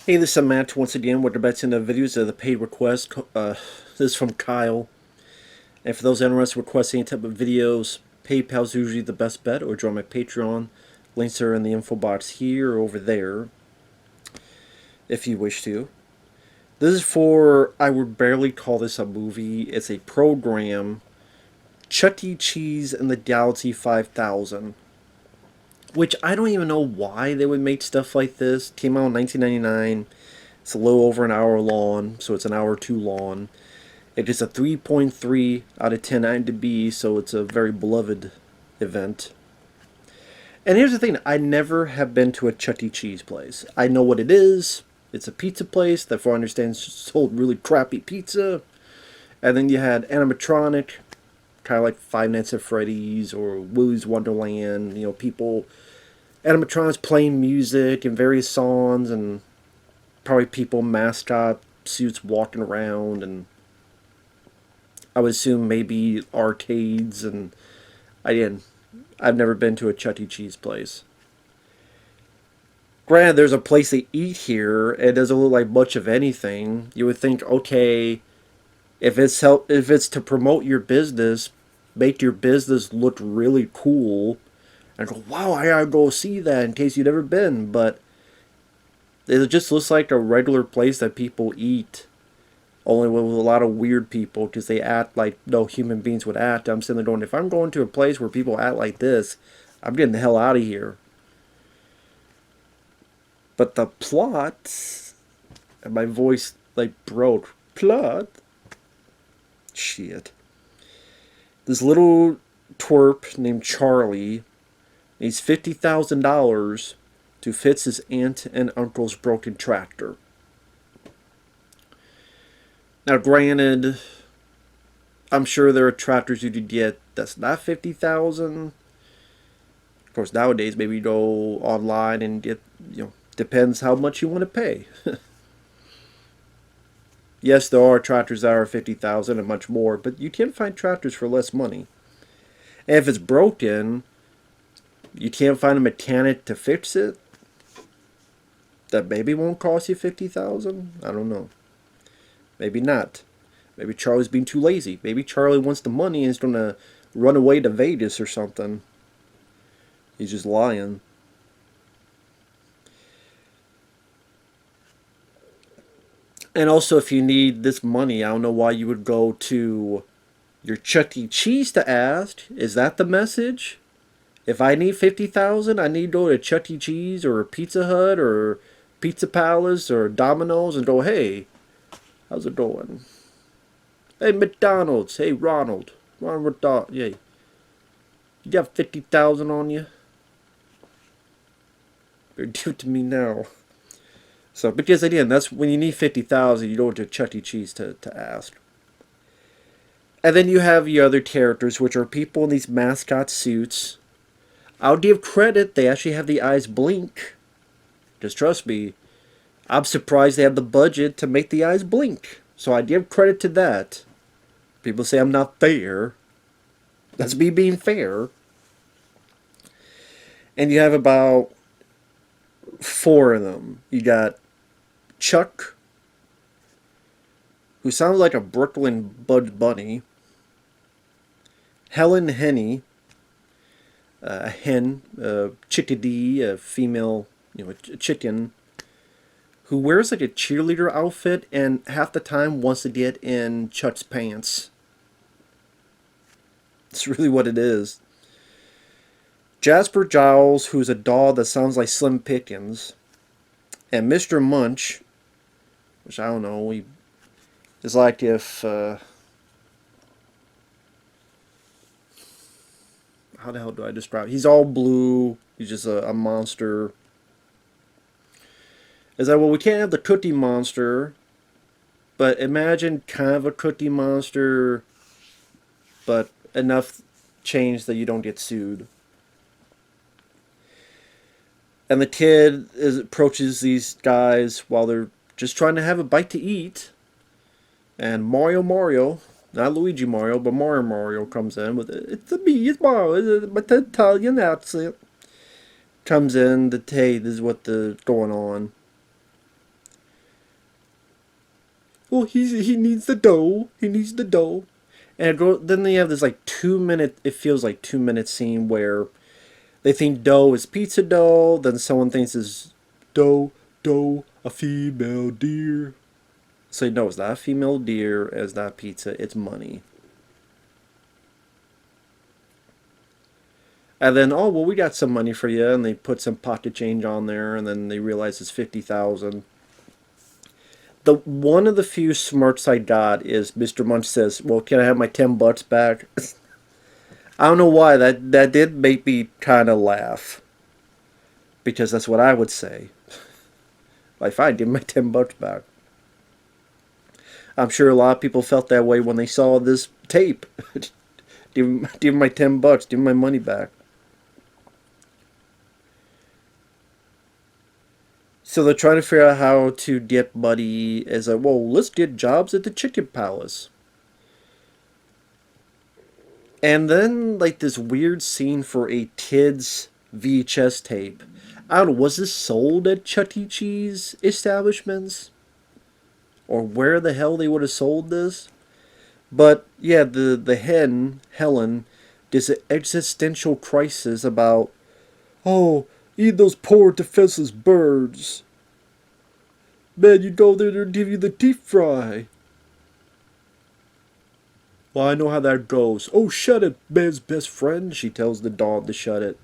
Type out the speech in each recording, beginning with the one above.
Hey, this is Matt once again with the bets in the videos of the paid request. This is from Kyle. And for those interested in requesting any type of videos, PayPal's usually the best bet, or join my Patreon. Links are in the info box here or over there, if you wish to. This is for, I would barely call this a movie. It's a program, Chuck E. Cheese and the Galaxy 5000. Which I don't even know why they would make stuff like this. Came out in 1999. It's a little over an hour long, so it's an hour too long. It is a 3.3 out of 10 IMDb, so it's a very beloved event. And here's the thing, I never have been to a Chuck E. Cheese place. I know what it is. It's a pizza place that, for I understand, sold really crappy pizza. And then you had animatronic, kind of like Five Nights at Freddy's or Willy's Wonderland. You know, people, animatronics playing music and various songs, and probably people mascot suits walking around, and I would assume maybe arcades. And again, I've never been to a Chuck E. Cheese place. Granted, there's a place to eat here. It doesn't look like much of anything. You would think, okay, if it's to promote your business, make your business look really cool, and go, wow, I gotta go see that in case you've never been. But it just looks like a regular place that people eat, only with a lot of weird people because they act like no human beings would act. I'm sitting there going, if I'm going to a place where people act like this, I'm getting the hell out of here. But the plot, and my voice like broke. Plot? Shit. This little twerp named Charlie needs $50,000 to fix his aunt and uncle's broken tractor. Now, granted, I'm sure there are tractors you could get that's not 50,000. Of course, nowadays maybe you go online and get, depends how much you want to pay. Yes, there are tractors that are 50,000 and much more, but you can find tractors for less money. And if it's broken, you can't find a mechanic to fix it. That maybe won't cost you 50,000. I don't know. Maybe not. Maybe Charlie's being too lazy. Maybe Charlie wants the money and is gonna run away to Vegas or something. He's just lying. And also, if you need this money, I don't know why you would go to your Chuck E. Cheese to ask. Is that the message? If I need 50,000, I need to go to Chuck E. Cheese or Pizza Hut or Pizza Palace or Domino's and go, hey, how's it going? Hey, McDonald's. Hey, Ronald. Yeah. You got 50,000 on you? Or give it to me now. So, because again, that's when you need 50,000, you go to Chuck E. Cheese to ask. And then you have your other characters, which are people in these mascot suits. I'll give credit, they actually have the eyes blink. Just trust me. I'm surprised they have the budget to make the eyes blink. So I give credit to that. People say I'm not fair. That's me being fair. And you have about four of them. You got Chuck, who sounds like a Brooklyn Bugs Bunny. Helen Henny, a hen, a chickadee, a female, a chicken, who wears like a cheerleader outfit and half the time wants to get in Chuck's pants. It's really what it is. Jasper Giles, who's a dog that sounds like Slim Pickens, and Mr. Munch, which I don't know, he is like if how the hell do I describe it? He's all blue. He's just a monster. Is that, well, we can't have the Cookie Monster, but imagine kind of a Cookie Monster, but enough change that you don't get sued. And the kid approaches these guys while they're just trying to have a bite to eat. And Mario, not Luigi Mario, but Mario comes in with, it's me, it's Mario, it's my Italian accent. Comes in to, hey, this is what's going on. Well, he needs the dough. He needs the dough. And then they have this like 2 minute. It feels like 2 minute scene where they think dough is pizza dough. Then someone thinks it's dough, a female deer. So no, it's not a female deer. It's not pizza. It's money. And then, oh well, we got some money for you, and they put some pocket change on there, and then they realize it's 50,000. The one of the few smarts I got is Mr. Munch says, "Well, can I have my $10 back?" I don't know why that did make me kind of laugh, because that's what I would say. Like, fine, give me my $10 back. I'm sure a lot of people felt that way when they saw this tape. Give me my $10, give me my money back. So they're trying to figure out how to get money. As like, well, let's get jobs at the Chicken Palace. And then, like, this weird scene for a kid's VHS tape. I don't know, was this sold at Chuck E. Cheese establishments? Or where the hell they would have sold this? But, yeah, the hen, Helen, this an existential crisis about, oh, eat those poor defenseless birds. Man, you go there, they'll give you the deep fry. Well, I know how that goes. Oh, shut it, man's best friend, she tells the dog to shut it.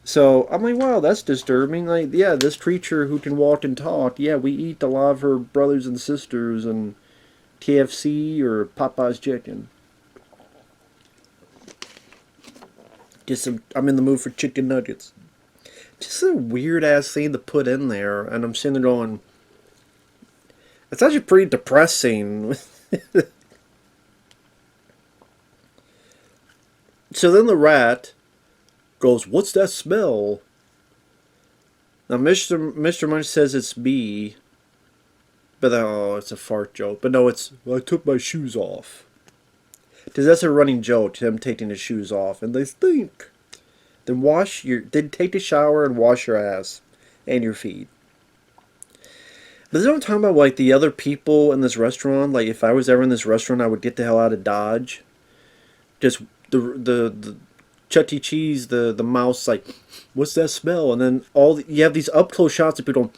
So, I'm like, wow, that's disturbing. Like, yeah, this creature who can walk and talk, yeah, we eat a lot of her brothers and sisters and KFC or Popeye's chicken. I'm in the mood for chicken nuggets. Just a weird ass thing to put in there, and I'm sitting there going, it's actually pretty depressing. So then the rat goes, "What's that smell?" Now Mr. Munch says it's me, but oh, it's a fart joke. But no, it's, well, I took my shoes off. Because that's a running joke, him taking his shoes off, and they stink. Then take a shower and wash your ass and your feet. But this is what I'm talking about, like the other people in this restaurant. Like if I was ever in this restaurant, I would get the hell out of Dodge. Just the Chuck E. Cheese, the mouse, like, what's that smell? And then you have these up close shots of people going.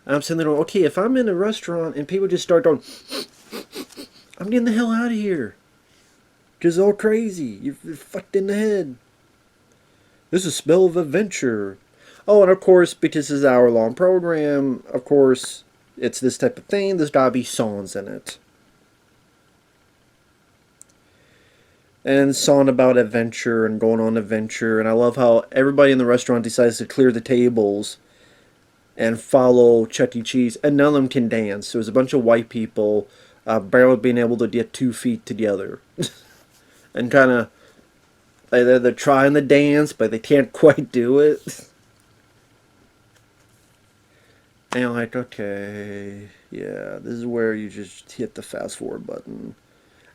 I'm sitting there going, okay, if I'm in a restaurant and people just start going, I'm getting the hell out of here. Just all crazy. You're fucked in the head. This is a smell of adventure. Oh, and of course, because this is an hour-long program, of course, it's this type of thing. There's gotta be songs in it. And song about adventure and going on adventure. And I love how everybody in the restaurant decides to clear the tables and follow Chuck E. Cheese. And none of them can dance. There's a bunch of white people barely being able to get 2 feet together. And kind of, they're trying to dance, but they can't quite do it. And you're like, okay, yeah, this is where you just hit the fast forward button.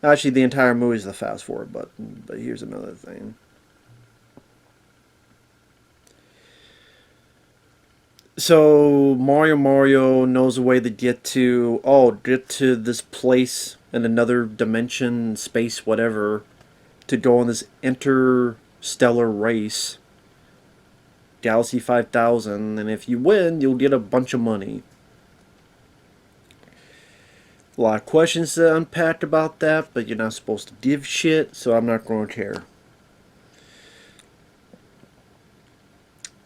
Actually, the entire movie is the fast forward button, but here's another thing. So Mario knows a way to get to this place in another dimension, space, whatever, to go on this interstellar race, Galaxy 5000, and if you win, you'll get a bunch of money. A lot of questions to unpack about that, but you're not supposed to give shit, so I'm not going to care.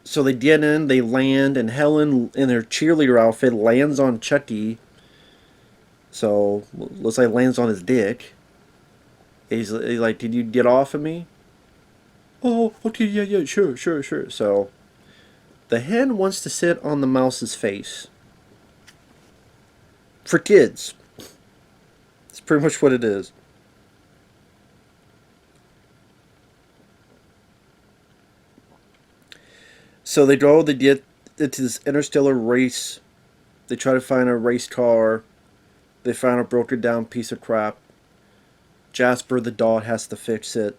So they get in, they land, and Helen, in her cheerleader outfit, lands on Chucky. So, looks like lands on his dick. He's like, did you get off of me? Oh, okay, yeah, sure. So, the hen wants to sit on the mouse's face. For kids. It's pretty much what it is. So they get into this interstellar race. They try to find a race car. They find a broken down piece of crap. Jasper the dog has to fix it.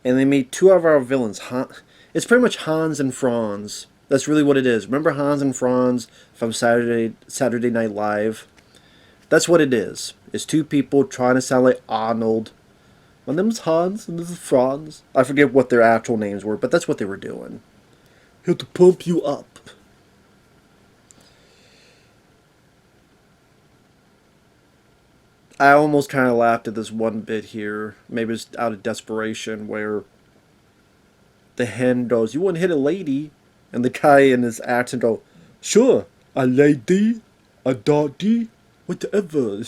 And they meet 2 of our villains. It's pretty much Hans and Franz. That's really what it is. Remember Hans and Franz from Saturday Night Live? That's what it is. It's two people trying to sound like Arnold. My name is Hans and this is Franz. I forget what their actual names were, but that's what they were doing. Here to pump you up. I almost kind of laughed at this one bit here. Maybe it's out of desperation where the hen goes, "You wouldn't hit a lady?" And the guy in his accent goes, "Sure, a lady, a doggy, whatever."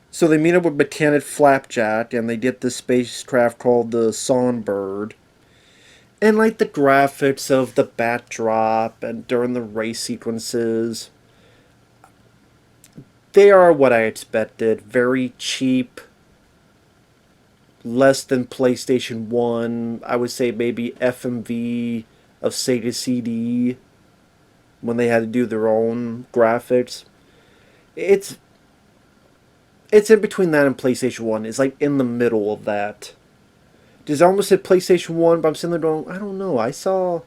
So they meet up with Mechanic Flapjack and they get this spacecraft called the Songbird. And like the graphics of the backdrop and during the race sequences, they are what I expected. Very cheap. Less than PlayStation 1. I would say maybe FMV of Sega CD when they had to do their own graphics. It's in between that and PlayStation 1. It's like in the middle of that. Does I almost said PlayStation 1, but I'm sitting there going, I don't know. I saw...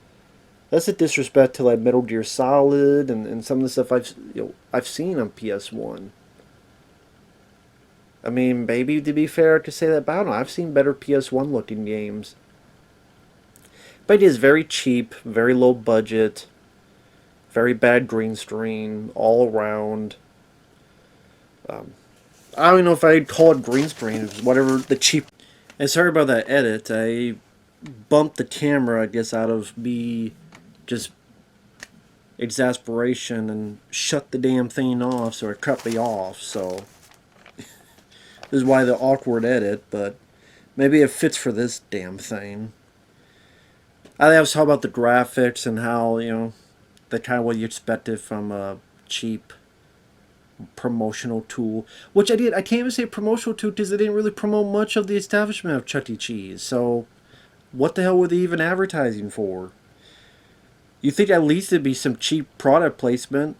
That's a disrespect to like Metal Gear Solid and some of the stuff I've seen on PS1. I mean, maybe to be fair to say that, but I don't know. I've seen better PS1 looking games. But it is very cheap, very low budget, very bad green screen all around. I don't know if I'd call it green screen, whatever the cheap. And sorry about that edit. I bumped the camera, I guess, out of me just exasperation and shut the damn thing off, so it cut me off. So this is why the awkward edit, but maybe it fits for this damn thing. I was talking about the graphics and how, the kind of what you expected from a cheap promotional tool, which I did. I can't even say promotional tool because they didn't really promote much of the establishment of Chuck E. Cheese. So what the hell were they even advertising for? You think at least there'd be some cheap product placement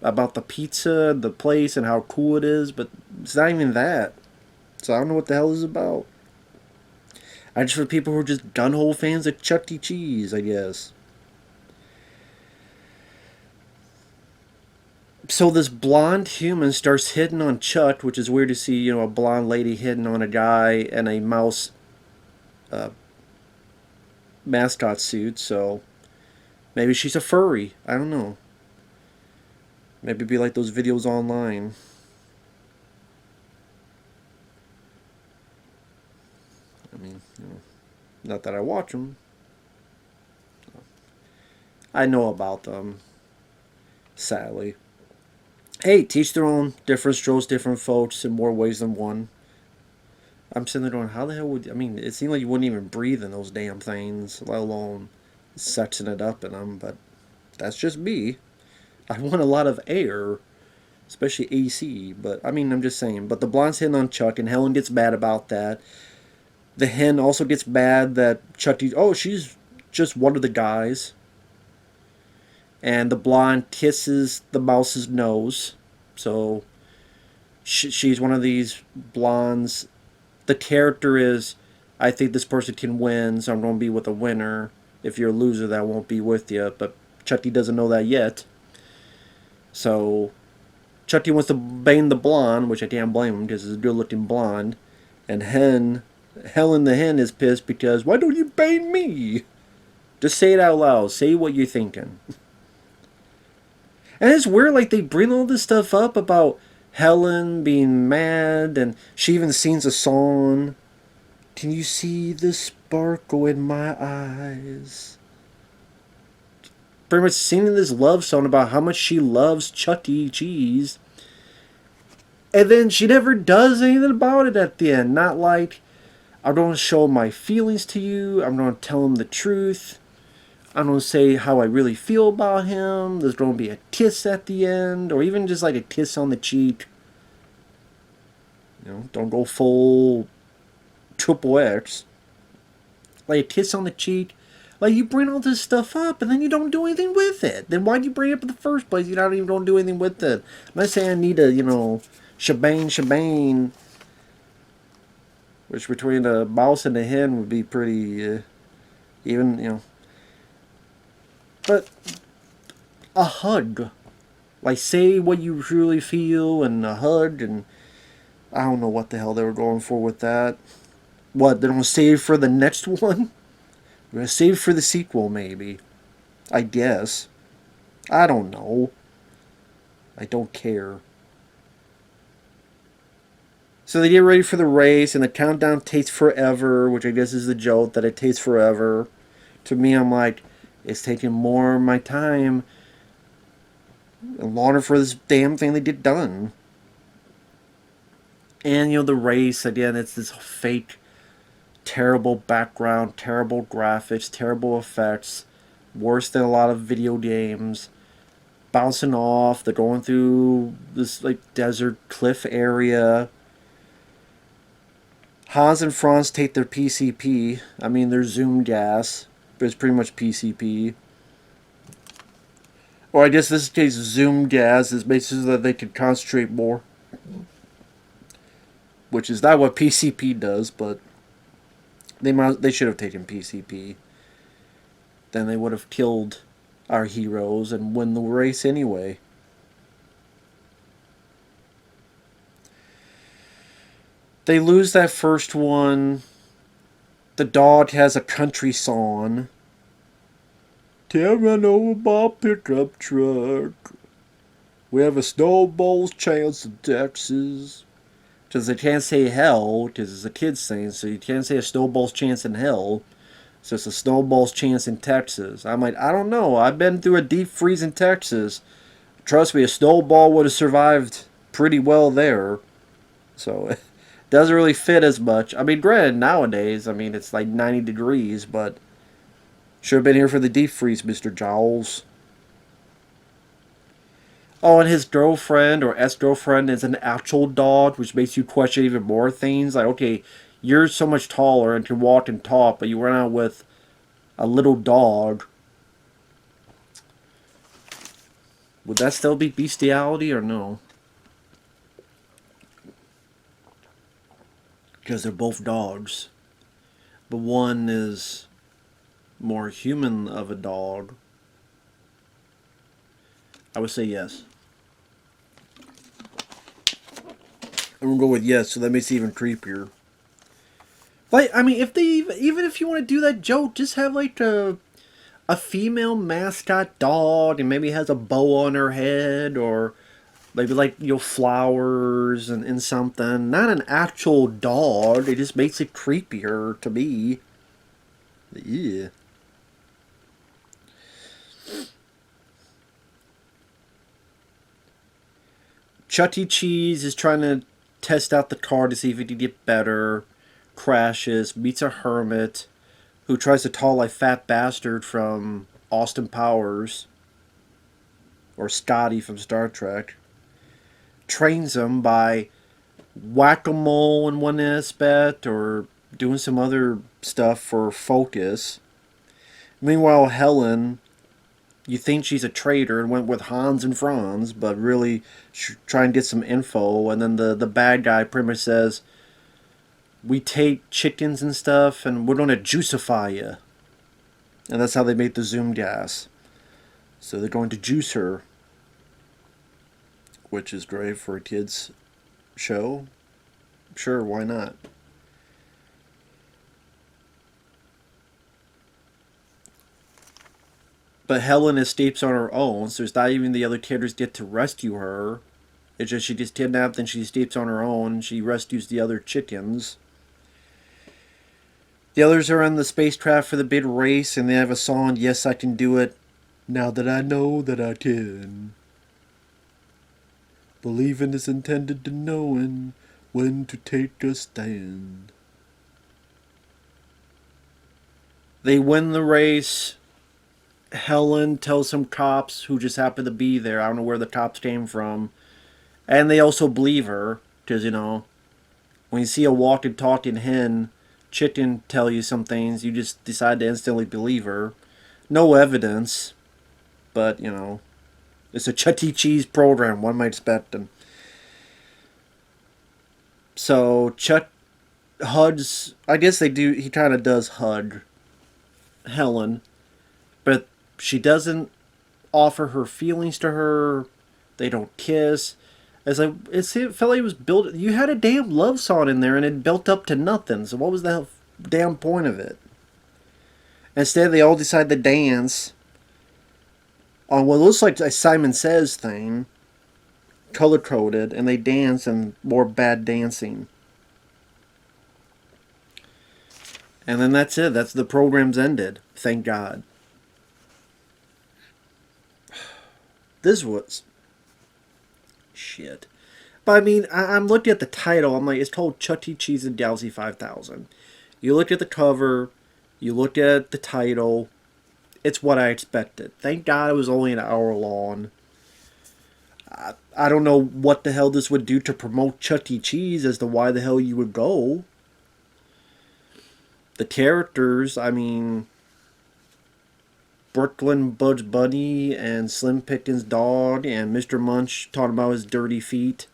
about the pizza, the place, and how cool it is, but it's not even that. So I don't know what the hell this is about. I just for people who are just gun-hole fans of Chuck E. Cheese, I guess. So this blonde human starts hitting on Chuck, which is weird to see, a blonde lady hitting on a guy in a mouse mascot suit. So maybe she's a furry. I don't know. Maybe it'd be like those videos online. I mean, not that I watch them. I know about them, sadly. Hey, teach their own. Different strokes, different folks in more ways than one. I'm sitting there going, how the hell would... I mean, it seemed like you wouldn't even breathe in those damn things, let alone sexing it up in them, but that's just me. I want a lot of air, especially AC, but, I mean, I'm just saying. But the blonde's hitting on Chuck, and Helen gets mad about that. The hen also gets mad that Chuck... Oh, she's just one of the guys. And the blonde kisses the mouse's nose. So she's one of these blondes. The character is, I think this person can win, so I'm going to be with a winner. If you're a loser, that won't be with you. But Chucky doesn't know that yet. So Chucky wants to bang the blonde, which I can't blame him because it's a good-looking blonde. And Helen the hen is pissed because, why don't you bang me? Just say it out loud. Say what you're thinking. And it's weird, like, they bring all this stuff up about Helen being mad, and she even sings a song. Can you see the sparkle in my eyes? Pretty much singing this love song about how much she loves Chuck E. Cheese. And then she never does anything about it at the end. Not like, I'm going to show my feelings to you. I'm going to tell him the truth. I'm going to say how I really feel about him. There's going to be a kiss at the end. Or even just like a kiss on the cheek. Don't go full triple X. Like a kiss on the cheek. Like, you bring all this stuff up and then you don't do anything with it. Then why'd you bring it up in the first place? You're not even going to do anything with it. I'm not saying I need a, shebang. Which between a mouse and a hen would be pretty... Even, you know. But a hug. Like, say what you truly feel and a hug, and I don't know what the hell they were going for with that. What, they're going to save for the next one? They're going to save for the sequel, maybe. I guess. I don't know. I don't care. So they get ready for the race, and the countdown takes forever, which I guess is the joke that it takes forever. To me, I'm like, it's taking more of my time and longer for this damn thing to get done. And, you know, the race, again, it's this fake, terrible background, terrible graphics, terrible effects, worse than a lot of video games. Bouncing off, they're going through this, like, desert cliff area. Hans and Franz take their PCP. I mean, their Zoom gas, but it's pretty much PCP. Or I guess in this case, Zoom gas is basically so that they can concentrate more. Which is not what PCP does, but they should have taken PCP. Then they would have killed our heroes and win the race anyway. They lose that first one. The dog has a country song. Tearing over my pickup truck. We have a snowball's chance in Texas. Because they can't say hell, because it's a kid's thing, so you can't say a snowball's chance in hell. So it's a snowball's chance in Texas. I'm like, I don't know. I've been through a deep freeze in Texas. Trust me, a snowball would have survived pretty well there. So it doesn't really fit as much. I mean, granted, nowadays, I mean, it's like 90 degrees, but should have been here for the deep freeze, Mr. Jowls. Oh, and his girlfriend or ex-girlfriend is an actual dog, which makes you question even more things. Like, okay, you're so much taller and can walk and talk, but you run out with a little dog. Would that still be bestiality or no? Because they're both dogs. But one is more human of a dog. I would say yes. I'm gonna go with yes, so that makes it even creepier. Like, I mean, if they even if you want to do that joke, just have like a female mascot dog, and maybe has a bow on her head, or maybe like, you know, flowers and something. Not an actual dog. It just makes it creepier to me. Yeah. Chuck E. Cheese is trying to test out the car to see if it can get better. Crashes, meets a hermit who tries to tall like fat bastard from Austin Powers or Scotty from Star Trek. Trains him by whack-a-mole in one aspect or doing some other stuff for focus. Meanwhile, Helen, you think she's a traitor and went with Hans and Franz, but really try and get some info. And then the bad guy pretty much says, we take chickens and stuff and we're going to juicify you. And that's how they make the Zoom gas. So they're going to juice her, which is great for a kid's show. Sure, why not? But Helen escapes on her own, so it's not even the other characters get to rescue her. It's just she gets kidnapped and she escapes on her own. She rescues the other chickens. The others are on the spacecraft for the big race, and they have a song, Yes, I Can Do It, now that I know that I can. Believing is intended to knowing when to take a stand. They win the race. Helen tells some cops who just happen to be there. I don't know where the cops came from. And they also believe her. Because, you know, when you see a walking, talking hen, chicken tell you some things, you just decide to instantly believe her. No evidence. But, you know, it's a Chuck E. Cheese program. One might expect them. So, Chuck hugs. I guess they do. He kind of does hug Helen, but she doesn't offer her feelings to her. They don't kiss. It felt like it was built. You had a damn love song in there, and it built up to nothing. So what was the damn point of it? Instead, they all decide to dance on what looks like a Simon Says thing, color coded, and they dance and more bad dancing. And then that's it. That's the program's ended. Thank God. This was shit. But I mean, I'm looking at the title. I'm like, it's called Chuck E. Cheese and Dowsy 5000. You look at the cover, you look at the title. It's what I expected. Thank God it was only an hour long. I don't know what the hell this would do to promote Chuck E. Cheese as to why the hell you would go. The characters, I mean, Brooklyn Bugs Bunny and Slim Pickens' dog and Mr. Munch talking about his dirty feet.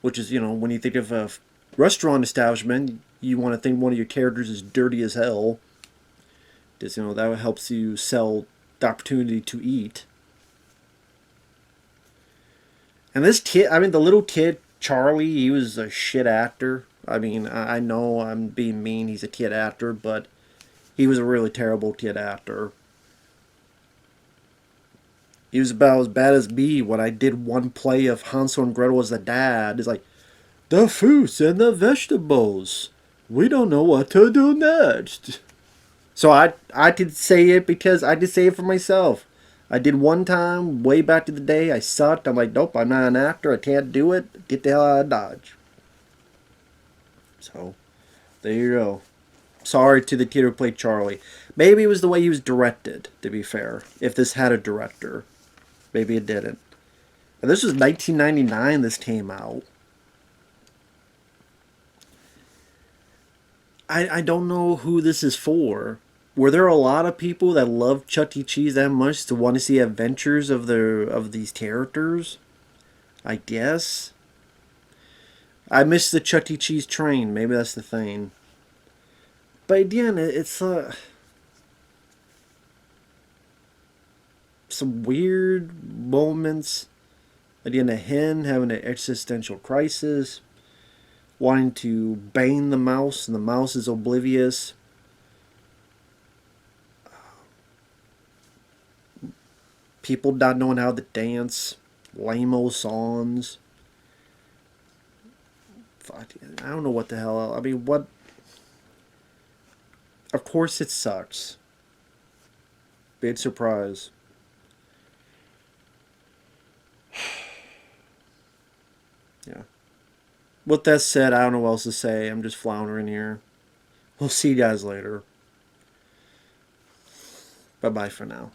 Which is, when you think of a restaurant establishment, you want to think one of your characters is dirty as hell. Because, that helps you sell the opportunity to eat. And this kid, I mean, the little kid, Charlie, he was a shit actor. I mean, I know I'm being mean, he's a kid actor, but he was a really terrible kid actor. He was about as bad as me when I did one play of Hansel and Gretel as the dad. It's like, the fruits and the vegetables. We don't know what to do next. So I did say it because I did say it for myself. I did one time, way back in the day. I sucked. I'm like, nope, I'm not an actor. I can't do it. Get the hell out of Dodge. So, there you go. Sorry to the kid who played Charlie. Maybe it was the way he was directed, to be fair. If this had a director. Maybe it didn't. And this was 1999 this came out. I don't know who this is for. Were there a lot of people that love Chuck E. Cheese that much to want to see adventures of these characters? I guess. I missed the Chuck E. Cheese train. Maybe that's the thing. But again, it's some weird moments. Again, a hen having an existential crisis, wanting to bang the mouse, and the mouse is oblivious. People not knowing how to dance, lame-o songs. Fuck, I don't know what the hell. I mean, what? Of course it sucks. Big surprise. Yeah. With that said, I don't know what else to say. I'm just floundering here. We'll see you guys later. Bye-bye for now.